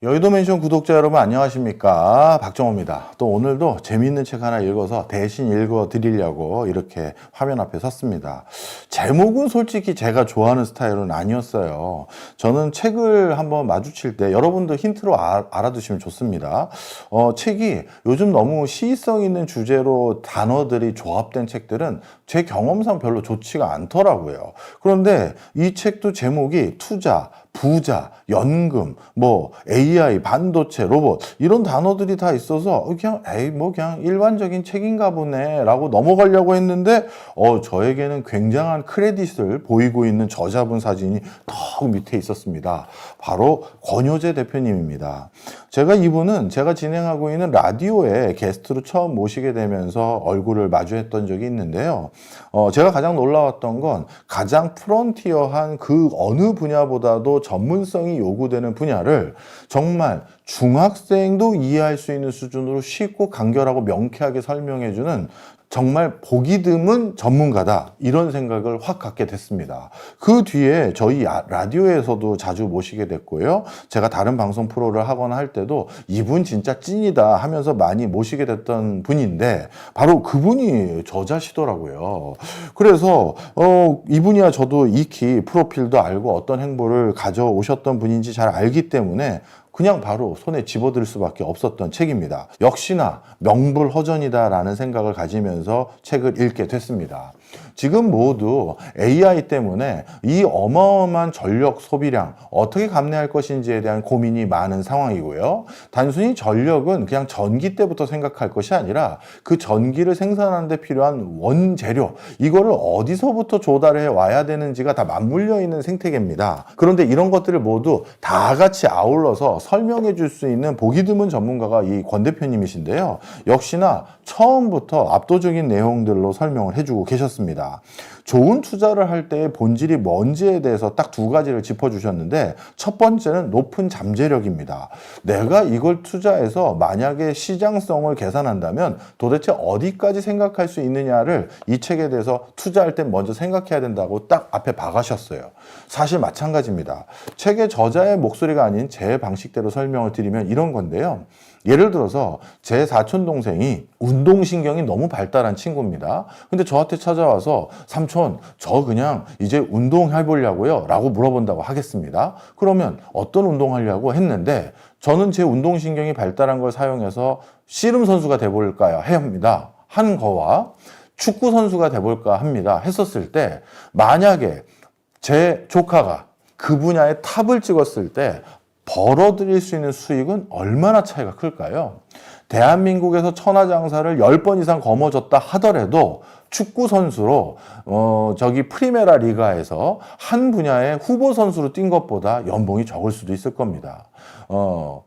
여의도 맨션 구독자 여러분 안녕하십니까, 박정호입니다. 또 오늘도 재미있는 책 하나 읽어서 대신 읽어 드리려고 이렇게 화면 앞에 섰습니다. 제목은 솔직히 제가 좋아하는 스타일은 아니었어요. 저는 책을 한번 마주칠 때 여러분도 힌트로 알아두시면 좋습니다. 책이 요즘 너무 시의성 있는 주제로 단어들이 조합된 책들은 제 경험상 별로 좋지가 않더라고요. 그런데 이 책도 제목이 투자, 부자, 연금, AI, 반도체, 로봇 이런 단어들이 다 있어서 그냥 그냥 일반적인 책인가 보네 라고 넘어가려고 했는데 저에게는 굉장한 크레딧을 보이고 있는 저자분 사진이 턱 밑에 있었습니다. 바로 권효재 대표님입니다. 이분은 제가 진행하고 있는 라디오에 게스트로 처음 모시게 되면서 얼굴을 마주했던 적이 있는데요. 제가 가장 놀라웠던 건 가장 프론티어한 그 어느 분야보다도 전문성이 요구되는 분야를 정말 중학생도 이해할 수 있는 수준으로 쉽고 간결하고 명쾌하게 설명해주는 정말 보기 드문 전문가다, 이런 생각을 확 갖게 됐습니다. 그 뒤에 저희 라디오에서도 자주 모시게 됐고요. 제가 다른 방송 프로를 하거나 할 때도 이분 진짜 찐이다 하면서 많이 모시게 됐던 분인데 바로 그분이 저자시더라고요. 그래서 이분이야 저도 익히 프로필도 알고 어떤 행보를 가져오셨던 분인지 잘 알기 때문에 그냥 바로 손에 집어들 수밖에 없었던 책입니다. 역시나 명불허전이다라는 생각을 가지면서 책을 읽게 됐습니다. 지금 모두 AI 때문에 이 어마어마한 전력 소비량 어떻게 감내할 것인지에 대한 고민이 많은 상황이고요. 단순히 전력은 그냥 전기 때부터 생각할 것이 아니라 그 전기를 생산하는 데 필요한 원재료, 이거를 어디서부터 조달해 와야 되는지가 다 맞물려 있는 생태계입니다. 그런데 이런 것들을 모두 다 같이 아울러서 설명해 줄 수 있는 보기 드문 전문가가 이 권 대표님이신데요. 역시나 처음부터 압도적인 내용들로 설명을 해주고 계셨습니다. 좋은 투자를 할 때의 본질이 뭔지에 대해서 딱 두 가지를 짚어주셨는데, 첫 번째는 높은 잠재력입니다. 내가 이걸 투자해서 만약에 시장성을 계산한다면 도대체 어디까지 생각할 수 있느냐를 이 책에 대해서 투자할 때 먼저 생각해야 된다고 딱 앞에 박으셨어요. 사실 마찬가지입니다. 책의 저자의 목소리가 아닌 제 방식대로 설명을 드리면 이런 건데요. 예를 들어서 제 사촌 동생이 운동신경이 너무 발달한 친구입니다. 근데 저한테 찾아와서 삼촌, 저 그냥 이제 운동해보려고요 라고 물어본다고 하겠습니다. 그러면 어떤 운동하려고 했는데 저는 제 운동신경이 발달한 걸 사용해서 씨름 선수가 돼볼까요? 합니다. 한 거와 축구 선수가 돼볼까 합니다. 했었을 때 만약에 제 조카가 그 분야에 탑을 찍었을 때 벌어들일 수 있는 수익은 얼마나 차이가 클까요? 대한민국에서 천하장사를 10번 이상 거머쥐었다 하더라도 축구 선수로 프리메라 리가에서 한 분야의 후보 선수로 뛴 것보다 연봉이 적을 수도 있을 겁니다.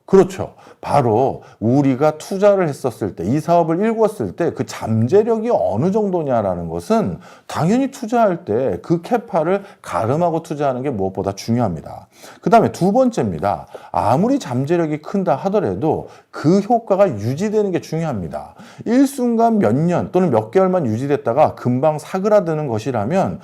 그렇죠. 바로 우리가 투자를 했었을 때, 이 사업을 일궜을 때 그 잠재력이 어느 정도냐라는 것은 당연히 투자할 때 그 캐파를 가름하고 투자하는 게 무엇보다 중요합니다. 그 다음에 두 번째입니다. 아무리 잠재력이 큰다 하더라도 그 효과가 유지되는 게 중요합니다. 일순간 몇 년 또는 몇 개월만 유지됐다가 금방 사그라드는 것이라면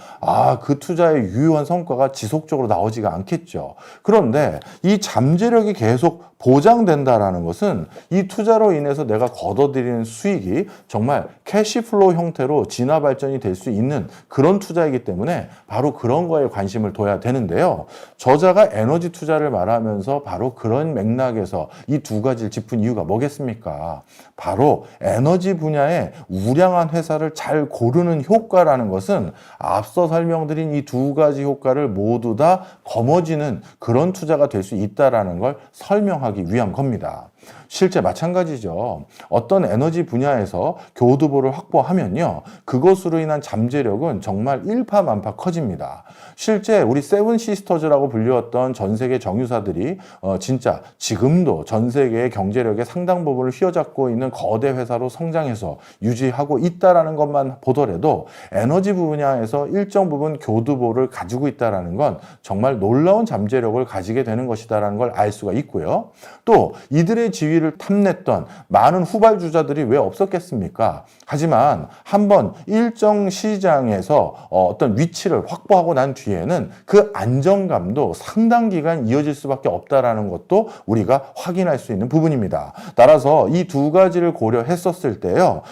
그 투자의 유효한 성과가 지속적으로 나오지가 않겠죠. 그런데 이 잠재력이 계속 보장된다라는 것은 이 투자로 인해서 내가 걷어들이는 수익이 정말 캐시플로우 형태로 진화 발전이 될 수 있는 그런 투자이기 때문에 바로 그런 거에 관심을 둬야 되는데요. 저자가 에너지 투자를 말하면서 바로 그런 맥락에서 이 두 가지를 짚은 이유가 뭐겠습니까? 바로 에너지 분야의 우량한 회사를 잘 고르는 효과라는 것은 앞서 설명드린 이 두 가지 효과를 모두 다 거머쥐는 그런 투자가 될 수 있다는 걸 설명하기 위한 겁니다. 실제 마찬가지죠. 어떤 에너지 분야에서 교두보를 확보하면요, 그것으로 인한 잠재력은 정말 일파만파 커집니다. 실제 우리 세븐 시스터즈라고 불리웠던 전 세계 정유사들이 진짜 지금도 전 세계의 경제력의 상당 부분을 휘어잡고 있는 거대 회사로 성장해서 유지하고 있다라는 것만 보더라도 에너지 분야에서 일정 부분 교두보를 가지고 있다라는 건 정말 놀라운 잠재력을 가지게 되는 것이다라는 걸 알 수가 있고요. 또 이들의 최고의 지위를 탐냈던 많은 후발주자들이 왜 없었겠습니까? 하지만 한번 일정 시장에서 어떤 위치를 확보하고 난 뒤에는 그 안정감도 상당 기간 이어질 수밖에 없다라는 것도 우리가 확인할 수 있는 부분입니다. 따라서 이 두 가지를 고려했었을 때요,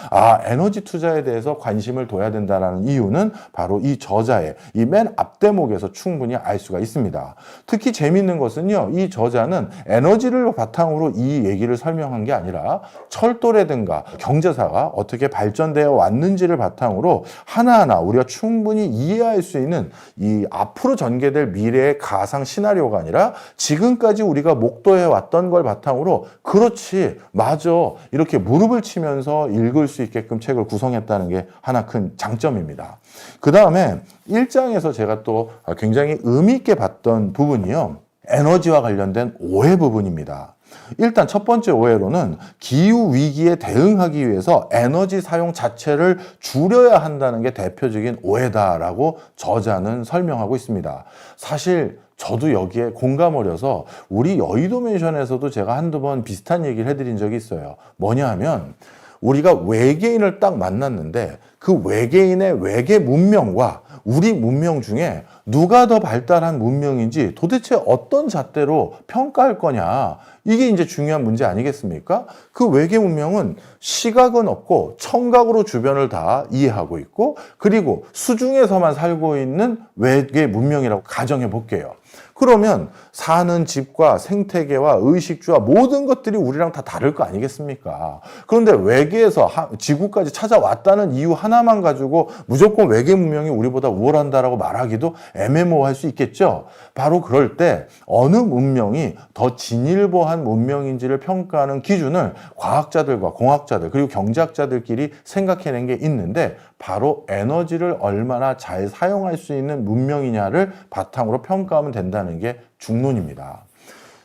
에너지 투자에 대해서 관심을 둬야 된다는 이유는 바로 이 저자의 이 맨 앞대목에서 충분히 알 수가 있습니다. 특히 재미있는 것은요, 이 저자는 에너지를 바탕으로 이 얘기를 설명한 게 아니라 철도라든가 경제사가 어떻게 발전되어 왔는지를 바탕으로 하나하나 우리가 충분히 이해할 수 있는 이 앞으로 전개될 미래의 가상 시나리오가 아니라 지금까지 우리가 목도해 왔던 걸 바탕으로 그렇지, 맞아, 이렇게 무릎을 치면서 읽을 수 있게끔 책을 구성했다는 게 하나 큰 장점입니다. 그 다음에 1장에서 제가 또 굉장히 의미 있게 봤던 부분이요, 에너지와 관련된 오해 부분입니다. 일단 첫 번째 오해로는 기후 위기에 대응하기 위해서 에너지 사용 자체를 줄여야 한다는 게 대표적인 오해다라고 저자는 설명하고 있습니다. 사실 저도 여기에 공감 어려서 우리 여의도 맨션에서도 제가 한두 번 비슷한 얘기를 해드린 적이 있어요. 뭐냐 하면 우리가 외계인을 딱 만났는데 그 외계인의 외계 문명과 우리 문명 중에 누가 더 발달한 문명인지 도대체 어떤 잣대로 평가할 거냐, 이게 이제 중요한 문제 아니겠습니까? 그 외계 문명은 시각은 없고 청각으로 주변을 다 이해하고 있고, 그리고 수중에서만 살고 있는 외계 문명이라고 가정해 볼게요. 그러면 사는 집과 생태계와 의식주와 모든 것들이 우리랑 다 다를 거 아니겠습니까? 그런데 외계에서 지구까지 찾아왔다는 이유 하나만 가지고 무조건 외계 문명이 우리보다 우월한다라고 말하기도 애매모호할 수 있겠죠. 바로 그럴 때 어느 문명이 더 진일보한 문명인지를 평가하는 기준을 과학자들과 공학자들 그리고 경제학자들끼리 생각해낸 게 있는데, 바로 에너지를 얼마나 잘 사용할 수 있는 문명이냐를 바탕으로 평가하면 된다는 게 중론입니다.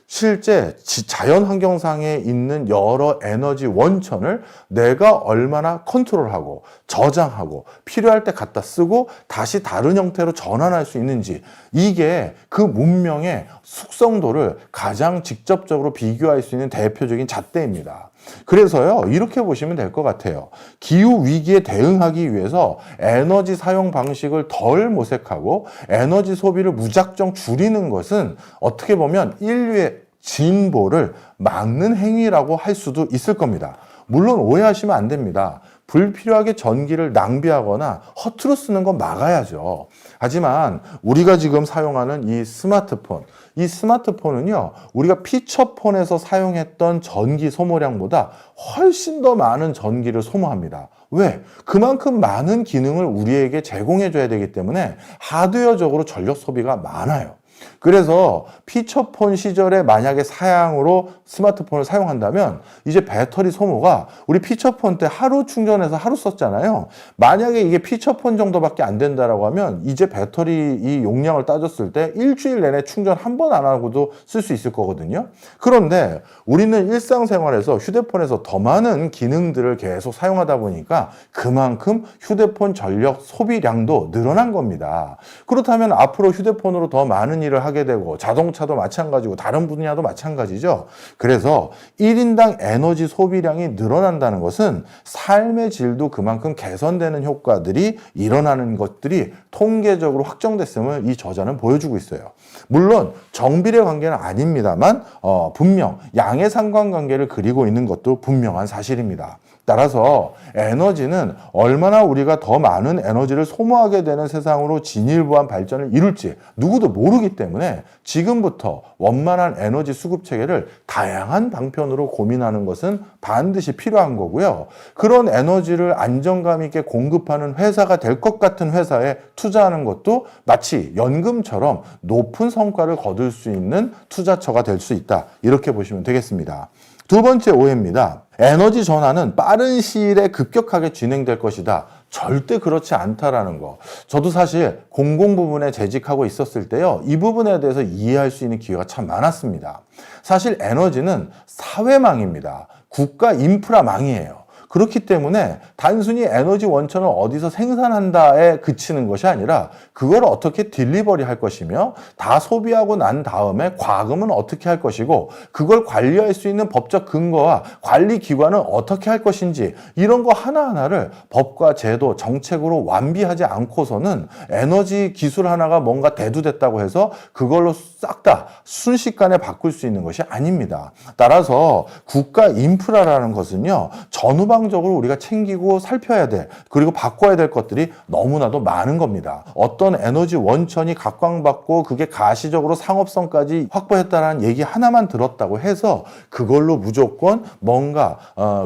실제 자연 환경상에 있는 여러 에너지 원천을 내가 얼마나 컨트롤하고 저장하고 필요할 때 갖다 쓰고 다시 다른 형태로 전환할 수 있는지, 이게 그 문명의 숙성도를 가장 직접적으로 비교할 수 있는 대표적인 잣대입니다. 그래서요, 이렇게 보시면 될 것 같아요. 기후 위기에 대응하기 위해서 에너지 사용 방식을 덜 모색하고 에너지 소비를 무작정 줄이는 것은 어떻게 보면 인류의 진보를 막는 행위라고 할 수도 있을 겁니다. 물론 오해하시면 안 됩니다. 불필요하게 전기를 낭비하거나 허투루 쓰는 건 막아야죠. 하지만 우리가 지금 사용하는 이 스마트폰은요, 우리가 피처폰에서 사용했던 전기 소모량보다 훨씬 더 많은 전기를 소모합니다. 왜? 그만큼 많은 기능을 우리에게 제공해줘야 되기 때문에 하드웨어적으로 전력 소비가 많아요. 그래서 피처폰 시절에 만약에 사양으로 스마트폰을 사용한다면 이제 배터리 소모가, 우리 피처폰 때 하루 충전해서 하루 썼잖아요. 만약에 이게 피처폰 정도밖에 안 된다라고 하면 이제 배터리 이 용량을 따졌을 때 일주일 내내 충전 한 번 안 하고도 쓸 수 있을 거거든요. 그런데 우리는 일상생활에서 휴대폰에서 더 많은 기능들을 계속 사용하다 보니까 그만큼 휴대폰 전력 소비량도 늘어난 겁니다. 그렇다면 앞으로 휴대폰으로 더 많은 일을 하게 되고 자동차도 마찬가지고 다른 분야도 마찬가지죠. 그래서 1인당 에너지 소비량이 늘어난다는 것은 삶의 질도 그만큼 개선되는 효과들이 일어나는 것들이 통계적으로 확정됐음을 이 저자는 보여주고 있어요. 물론 정비례 관계는 아닙니다만 분명 양의 상관관계를 그리고 있는 것도 분명한 사실입니다. 따라서 에너지는 얼마나 우리가 더 많은 에너지를 소모하게 되는 세상으로 진일보한 발전을 이룰지 누구도 모르기 때문에 지금부터 원만한 에너지 수급 체계를 다양한 방편으로 고민하는 것은 반드시 필요한 거고요. 그런 에너지를 안정감 있게 공급하는 회사가 될 것 같은 회사에 투자하는 것도 마치 연금처럼 높은 성과를 거둘 수 있는 투자처가 될 수 있다. 이렇게 보시면 되겠습니다. 두 번째 오해입니다. 에너지 전환은 빠른 시일에 급격하게 진행될 것이다. 절대 그렇지 않다라는 거. 저도 사실 공공 부문에 재직하고 있었을 때요, 이 부분에 대해서 이해할 수 있는 기회가 참 많았습니다. 사실 에너지는 사회망입니다. 국가 인프라망이에요. 그렇기 때문에 단순히 에너지 원천을 어디서 생산한다에 그치는 것이 아니라 그걸 어떻게 딜리버리 할 것이며 다 소비하고 난 다음에 과금은 어떻게 할 것이고 그걸 관리할 수 있는 법적 근거와 관리 기관은 어떻게 할 것인지 이런 거 하나하나를 법과 제도, 정책으로 완비하지 않고서는 에너지 기술 하나가 뭔가 대두됐다고 해서 그걸로 싹 다 순식간에 바꿀 수 있는 것이 아닙니다. 따라서 국가 인프라라는 것은요, 전후방적으로 우리가 챙기고 살펴야 될, 그리고 바꿔야 될 것들이 너무나도 많은 겁니다. 어떤 에너지 원천이 각광받고 그게 가시적으로 상업성까지 확보했다는 얘기 하나만 들었다고 해서 그걸로 무조건 뭔가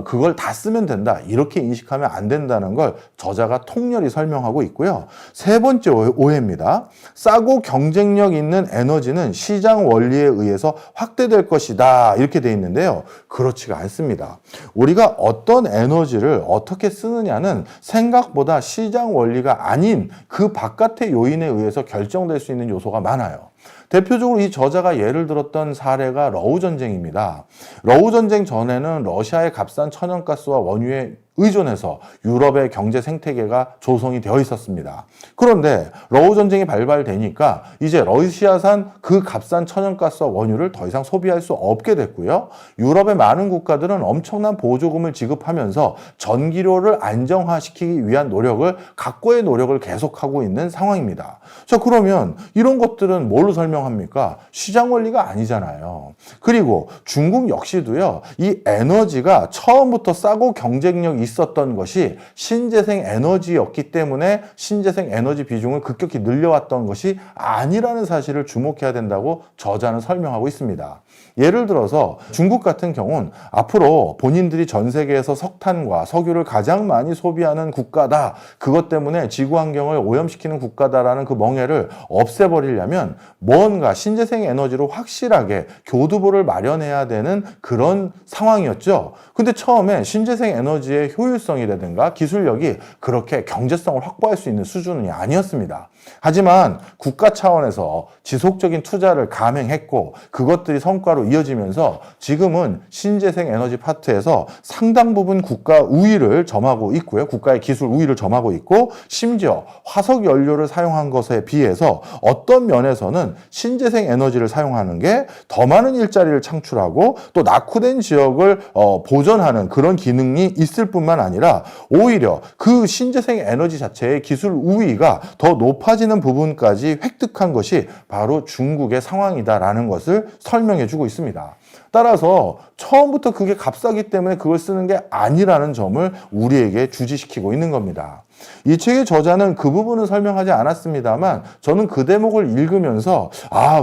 그걸 다 쓰면 된다, 이렇게 인식하면 안 된다는 걸 저자가 통렬히 설명하고 있고요. 세 번째 오해입니다. 싸고 경쟁력 있는 에너지는 시장 원리에 의해서 확대될 것이다, 이렇게 돼 있는데요. 그렇지가 않습니다. 우리가 어떤 에너지를 어떻게 쓰느냐는 생각보다 시장 원리가 아닌 그 바깥의 요인에 의해서 결정될 수 있는 요소가 많아요. 대표적으로 이 저자가 예를 들었던 사례가 러우 전쟁입니다. 러우 전쟁 전에는 러시아의 값싼 천연가스와 원유에 의존해서 유럽의 경제 생태계가 조성이 되어 있었습니다. 그런데 러우 전쟁이 발발되니까 이제 러시아산 그 값싼 천연가스와 원유를 더 이상 소비할 수 없게 됐고요. 유럽의 많은 국가들은 엄청난 보조금을 지급하면서 전기료를 안정화시키기 위한 노력을, 각고의 노력을 계속하고 있는 상황입니다. 자, 그러면 이런 것들은 뭘로 설명합니까? 시장 원리가 아니잖아요. 그리고 중국 역시도요, 이 에너지가 처음부터 싸고 경쟁력이 있었던 것이 신재생 에너지였기 때문에 신재생 에너지 비중을 급격히 늘려왔던 것이 아니라는 사실을 주목해야 된다고 저자는 설명하고 있습니다. 예를 들어서 중국 같은 경우는 앞으로 본인들이 전 세계에서 석탄과 석유를 가장 많이 소비하는 국가다, 그것 때문에 지구 환경을 오염시키는 국가다라는 그 멍해를 없애버리려면 뭔가 신재생 에너지로 확실하게 교두보를 마련해야 되는 그런 상황이었죠. 근데 처음에 신재생 에너지의 효율성이라든가 기술력이 그렇게 경제성을 확보할 수 있는 수준이 아니었습니다. 하지만 국가 차원에서 지속적인 투자를 감행했고 그것들이 성과로 이어지면서 지금은 신재생 에너지 파트에서 상당 부분 국가 우위를 점하고 있고요. 국가의 기술 우위를 점하고 있고, 심지어 화석 연료를 사용한 것에 비해서 어떤 면에서는 신재생 에너지를 사용하는 게 더 많은 일자리를 창출하고 또 낙후된 지역을 보전하는 그런 기능이 있을 뿐만 아니라 오히려 그 신재생 에너지 자체의 기술 우위가 더 높아지는 부분까지 획득한 것이 바로 중국의 상황이다라는 것을 설명해 주고 있습니다. 따라서 처음부터 그게 값싸기 때문에 그걸 쓰는 게 아니라는 점을 우리에게 주지시키고 있는 겁니다. 이 책의 저자는 그 부분은 설명하지 않았습니다만 저는 그 대목을 읽으면서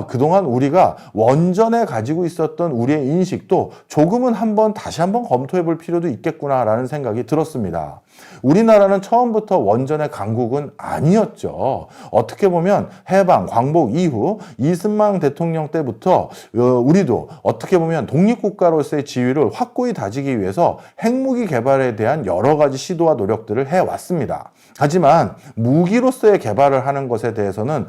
그동안 우리가 원전에 가지고 있었던 우리의 인식도 조금은 다시 한번 검토해 볼 필요도 있겠구나라는 생각이 들었습니다. 우리나라는 처음부터 원전의 강국은 아니었죠. 어떻게 보면 해방, 광복 이후 이승만 대통령 때부터 우리도 어떻게 보면 독립국가로서의 지위를 확고히 다지기 위해서 핵무기 개발에 대한 여러 가지 시도와 노력들을 해왔습니다. 하지만 무기로서의 개발을 하는 것에 대해서는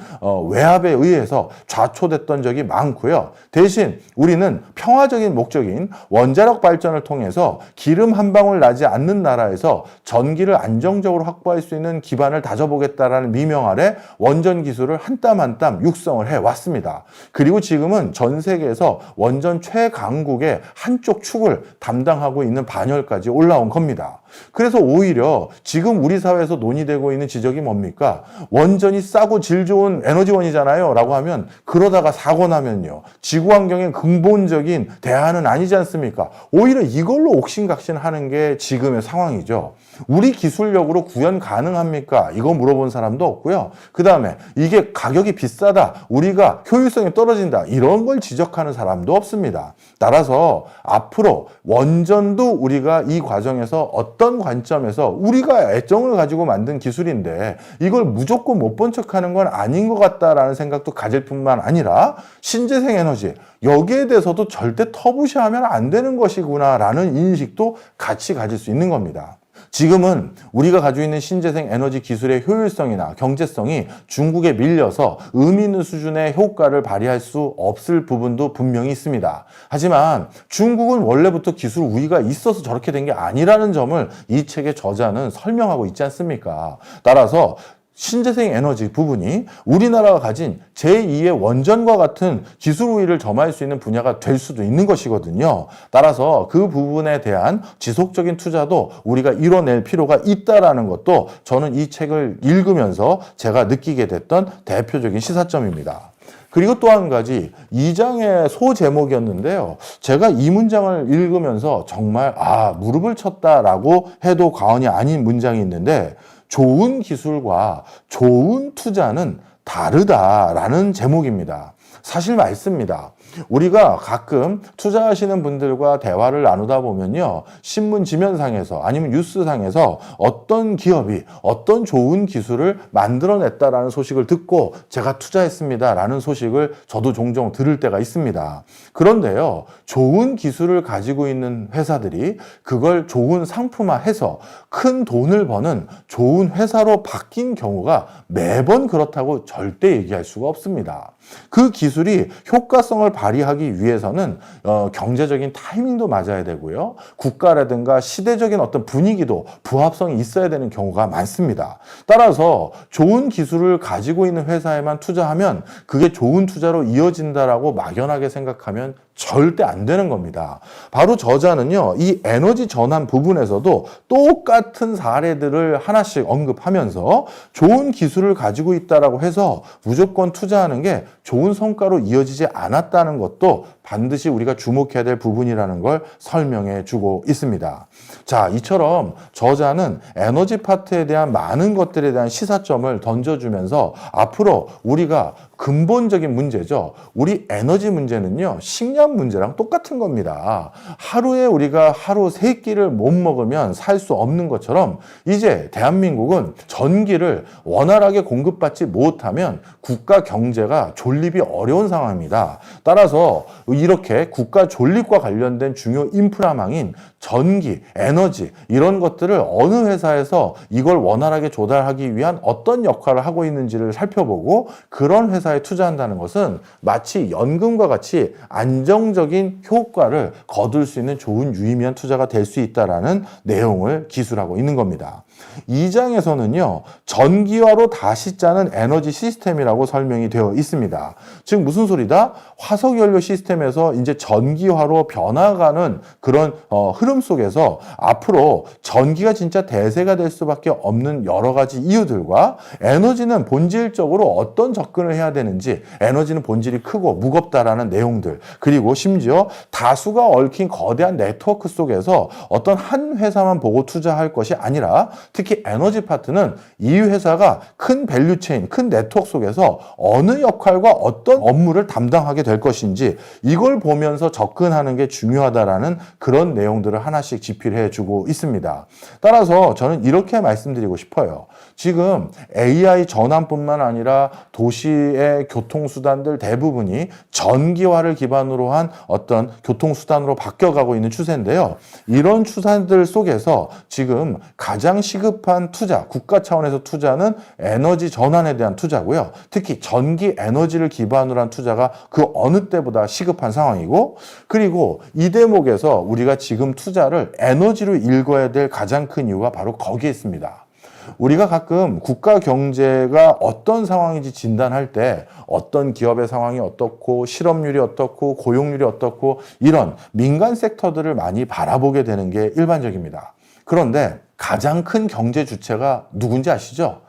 외압에 의해서 좌초됐던 적이 많고요. 대신 우리는 평화적인 목적인 원자력 발전을 통해서 기름 한 방울 나지 않는 나라에서 전기를 안정적으로 확보할 수 있는 기반을 다져보겠다라는 미명 아래 원전 기술을 한 땀 한 땀 육성을 해왔습니다. 그리고 지금은 전 세계에서 원전 최강국의 한쪽 축을 담당하고 있는 반열까지 올라온 겁니다. 그래서 오히려 지금 우리 사회에서 논의되고 있는 지적이 뭡니까? 원전이 싸고 질 좋은 에너지원이잖아요 라고 하면, 그러다가 사고 나면요, 지구 환경의 근본적인 대안은 아니지 않습니까? 오히려 이걸로 옥신각신하는 게 지금의 상황이죠. 우리 기술력으로 구현 가능합니까? 이거 물어본 사람도 없고요. 그 다음에 이게 가격이 비싸다, 우리가 효율성이 떨어진다, 이런 걸 지적하는 사람도 없습니다. 따라서 앞으로 원전도 우리가 이 과정에서 어떤 관점에서 우리가 애정을 가지고 만든 기술인데 이걸 무조건 못 본 척하는 건 아닌 것 같다라는 생각도 가질 뿐만 아니라, 신재생 에너지 여기에 대해서도 절대 터부시하면 안 되는 것이구나라는 인식도 같이 가질 수 있는 겁니다. 지금은 우리가 가지고 있는 신재생 에너지 기술의 효율성이나 경제성이 중국에 밀려서 의미 있는 수준의 효과를 발휘할 수 없을 부분도 분명히 있습니다. 하지만 중국은 원래부터 기술 우위가 있어서 저렇게 된 게 아니라는 점을 이 책의 저자는 설명하고 있지 않습니까? 따라서 신재생 에너지 부분이 우리나라가 가진 제2의 원전과 같은 기술 우위를 점할 수 있는 분야가 될 수도 있는 것이거든요. 따라서 그 부분에 대한 지속적인 투자도 우리가 이뤄낼 필요가 있다는 것도 저는 이 책을 읽으면서 제가 느끼게 됐던 대표적인 시사점입니다. 그리고 또 한 가지 2장의 소제목이었는데요. 제가 이 문장을 읽으면서 정말 무릎을 쳤다라고 해도 과언이 아닌 문장이 있는데, 좋은 기술과 좋은 투자는 다르다라는 제목입니다. 사실 맞습니다. 우리가 가끔 투자하시는 분들과 대화를 나누다 보면요, 신문 지면상에서 아니면 뉴스상에서 어떤 기업이 어떤 좋은 기술을 만들어냈다라는 소식을 듣고 제가 투자했습니다라는 소식을 저도 종종 들을 때가 있습니다. 그런데요, 좋은 기술을 가지고 있는 회사들이 그걸 좋은 상품화해서 큰 돈을 버는 좋은 회사로 바뀐 경우가 매번 그렇다고 절대 얘기할 수가 없습니다. 그 기술이 효과성을 발휘하기 위해서는 경제적인 타이밍도 맞아야 되고요. 국가라든가 시대적인 어떤 분위기도 부합성이 있어야 되는 경우가 많습니다. 따라서 좋은 기술을 가지고 있는 회사에만 투자하면 그게 좋은 투자로 이어진다라고 막연하게 생각하면 절대 안 되는 겁니다. 바로 저자는요, 이 에너지 전환 부분에서도 똑같은 사례들을 하나씩 언급하면서 좋은 기술을 가지고 있다라고 해서 무조건 투자하는 게 좋은 성과로 이어지지 않았다는 것도 반드시 우리가 주목해야 될 부분이라는 걸 설명해 주고 있습니다. 자, 이처럼 저자는 에너지 파트에 대한 많은 것들에 대한 시사점을 던져주면서 앞으로 우리가 근본적인 문제죠. 우리 에너지 문제는요, 식량 문제랑 똑같은 겁니다. 하루에 우리가 하루 3끼를 못 먹으면 살 수 없는 것처럼 이제 대한민국은 전기를 원활하게 공급받지 못하면 국가 경제가 존립이 어려운 상황입니다. 따라서 이렇게 국가 존립과 관련된 중요 인프라망인 전기, 에너지 이런 것들을 어느 회사에서 이걸 원활하게 조달하기 위한 어떤 역할을 하고 있는지를 살펴보고 그런 회사에 투자한다는 것은 마치 연금과 같이 안정적인 효과를 거둘 수 있는 좋은 유의미한 투자가 될 수 있다는 내용을 기술하고 있는 겁니다. 2장에서는요, 전기화로 다시 짜는 에너지 시스템이라고 설명이 되어 있습니다. 즉 무슨 소리다? 화석연료 시스템에서 이제 전기화로 변화가는 그런 흐름 속에서 앞으로 전기가 진짜 대세가 될 수밖에 없는 여러 가지 이유들과 에너지는 본질적으로 어떤 접근을 해야 되는지, 에너지는 본질이 크고 무겁다라는 내용들, 그리고 심지어 다수가 얽힌 거대한 네트워크 속에서 어떤 한 회사만 보고 투자할 것이 아니라 특히 에너지 파트는 이 회사가 큰 밸류체인, 큰 네트워크 속에서 어느 역할과 어떤 업무를 담당하게 될 것인지 이걸 보면서 접근하는 게 중요하다라는 그런 내용들을 하나씩 집필해 주고 있습니다. 따라서 저는 이렇게 말씀드리고 싶어요. 지금 AI 전환뿐만 아니라 도시의 교통수단들 대부분이 전기화를 기반으로 한 어떤 교통수단으로 바뀌어가고 있는 추세인데요. 이런 추세들 속에서 지금 가장 시급한 투자, 국가 차원에서 투자는 에너지 전환에 대한 투자고요. 특히 전기 에너지를 기반으로 한 투자가 그 어느 때보다 시급한 상황이고, 그리고 이 대목에서 우리가 지금 투자를 에너지로 읽어야 될 가장 큰 이유가 바로 거기에 있습니다. 우리가 가끔 국가 경제가 어떤 상황인지 진단할 때 어떤 기업의 상황이 어떻고 실업률이 어떻고 고용률이 어떻고 이런 민간 섹터들을 많이 바라보게 되는 게 일반적입니다. 그런데 가장 큰 경제 주체가 누군지 아시죠?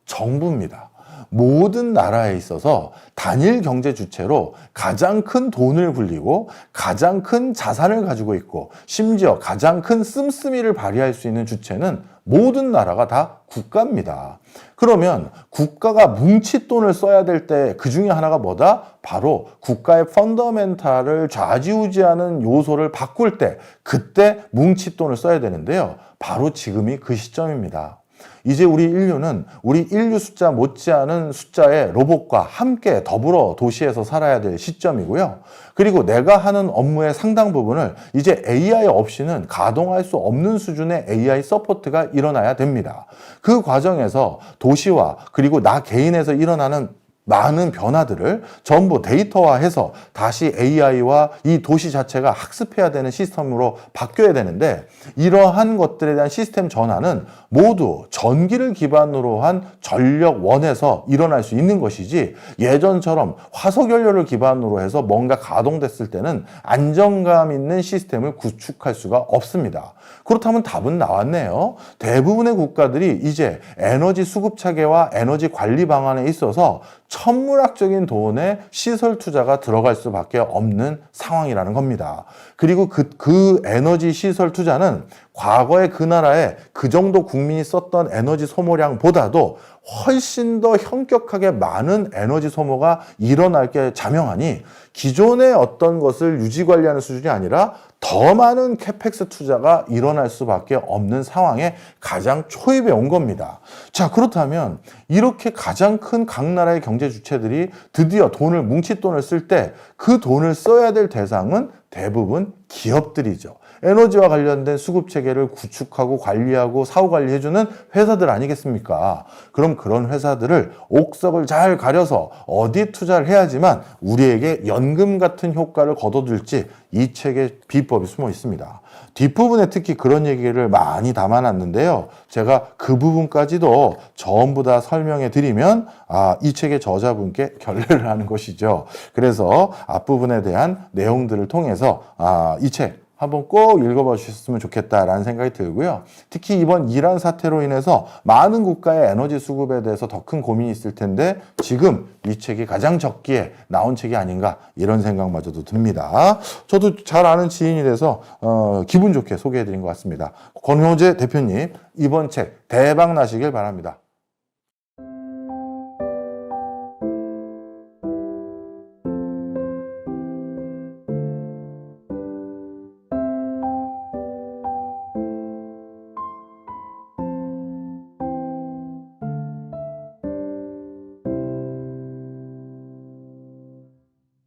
정부입니다. 모든 나라에 있어서 단일 경제 주체로 가장 큰 돈을 굴리고 가장 큰 자산을 가지고 있고 심지어 가장 큰 씀씀이를 발휘할 수 있는 주체는 모든 나라가 다 국가입니다. 그러면 국가가 뭉칫돈을 써야 될 때 그 중에 하나가 뭐다? 바로 국가의 펀더멘탈을 좌지우지하는 요소를 바꿀 때 그때 뭉칫돈을 써야 되는데요. 바로 지금이 그 시점입니다. 이제 우리 인류는 우리 인류 숫자 못지않은 숫자의 로봇과 함께 더불어 도시에서 살아야 될 시점이고요. 그리고 내가 하는 업무의 상당 부분을 이제 AI 없이는 가동할 수 없는 수준의 AI 서포트가 일어나야 됩니다. 그 과정에서 도시와 그리고 나 개인에서 일어나는 많은 변화들을 전부 데이터화해서 다시 AI와 이 도시 자체가 학습해야 되는 시스템으로 바뀌어야 되는데, 이러한 것들에 대한 시스템 전환은 모두 전기를 기반으로 한 전력원에서 일어날 수 있는 것이지, 예전처럼 화석연료를 기반으로 해서 뭔가 가동됐을 때는 안정감 있는 시스템을 구축할 수가 없습니다. 그렇다면 답은 나왔네요. 대부분의 국가들이 이제 에너지 수급 체계와 에너지 관리 방안에 있어서 천문학적인 돈의 시설 투자가 들어갈 수밖에 없는 상황이라는 겁니다. 그리고 그 에너지 시설 투자는 과거에 그 나라에 그 정도 국민이 썼던 에너지 소모량보다도 훨씬 더 현격하게 많은 에너지 소모가 일어날 게 자명하니, 기존의 어떤 것을 유지 관리하는 수준이 아니라 더 많은 캐펙스 투자가 일어날 수밖에 없는 상황에 가장 초입에 온 겁니다. 자, 그렇다면 이렇게 가장 큰 각 나라의 경제 주체들이 드디어 돈을, 뭉칫돈을 쓸 때 그 돈을 써야 될 대상은 대부분 기업들이죠. 에너지와 관련된 수급 체계를 구축하고 관리하고 사후 관리해주는 회사들 아니겠습니까? 그럼 그런 회사들을 옥석을 잘 가려서 어디 투자를 해야지만 우리에게 연금 같은 효과를 거둬들지, 이 책에 비법이 숨어 있습니다. 뒷부분에 특히 그런 얘기를 많이 담아놨는데요. 제가 그 부분까지도 전부 다 설명해 드리면 이 책의 저자분께 결례를 하는 것이죠. 그래서 앞부분에 대한 내용들을 통해서 이 책 한번 꼭 읽어봐 주셨으면 좋겠다라는 생각이 들고요. 특히 이번 이란 사태로 인해서 많은 국가의 에너지 수급에 대해서 더 큰 고민이 있을 텐데, 지금 이 책이 가장 적기에 나온 책이 아닌가, 이런 생각마저도 듭니다. 저도 잘 아는 지인이 돼서 기분 좋게 소개해드린 것 같습니다. 권효재 대표님, 이번 책 대박 나시길 바랍니다.